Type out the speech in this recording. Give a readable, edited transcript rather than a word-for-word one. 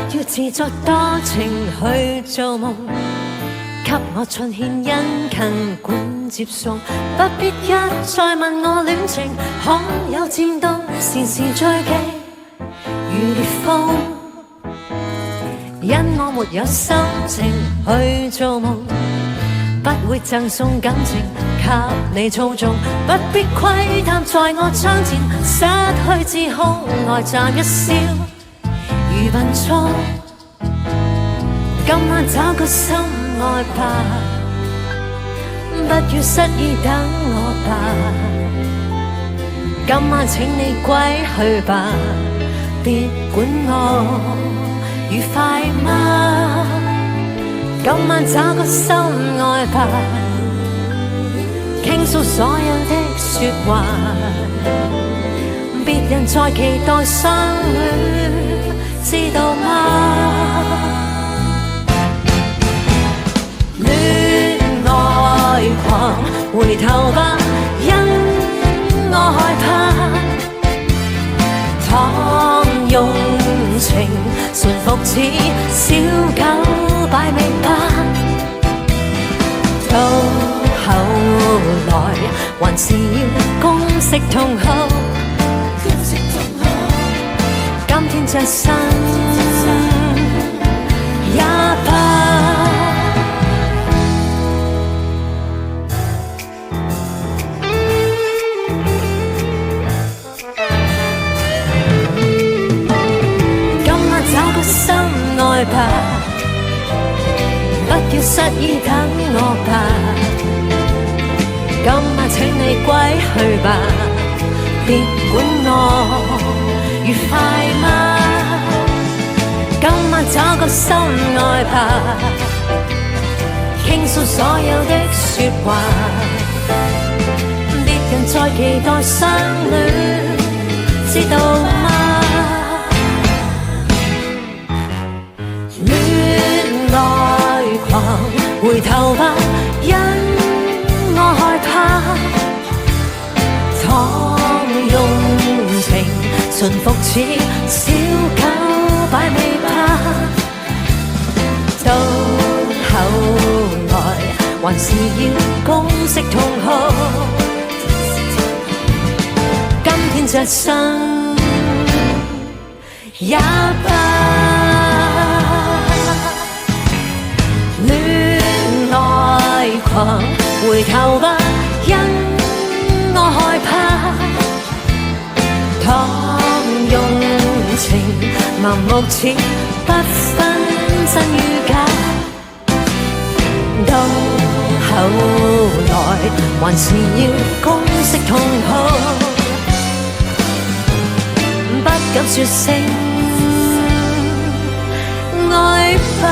要自作多情去做夢，給我盡獻殷勤管接送，不必一再問我戀情可有漸凍，時時追擊如烈風，因我沒有心情去做夢，不會贈送感情給你操縱，不必窺探在我窗前失去自控，呆站一笑如笨拙，今晚找個心愛吧，不要失意等我吧，今晚請你歸去吧，別管我愉快嗎？今晚找個心愛吧，傾訴所有的說話，別人在期待相戀，知道嗎？戀愛狂，回頭吧，因我害怕，倘用情馴服似小狗擺尾巴，到後來還是要公式同好，今天着身也罷。心愛吧，不要失意等我吧，今晚請你歸去吧，別管我愉快嗎？今晚找個心愛吧，傾訴所有的說話，別人在期待相戀，知道嗎？愛狂，回頭吧，因我害怕，倘用情馴服似小狗擺尾巴，到後來還是要公式同好，今天着身也罷。愛狂，回頭吧，因我害怕，倘用情盲目似不分真與假，到後來還是要公式同好，不敢說聲愛吧。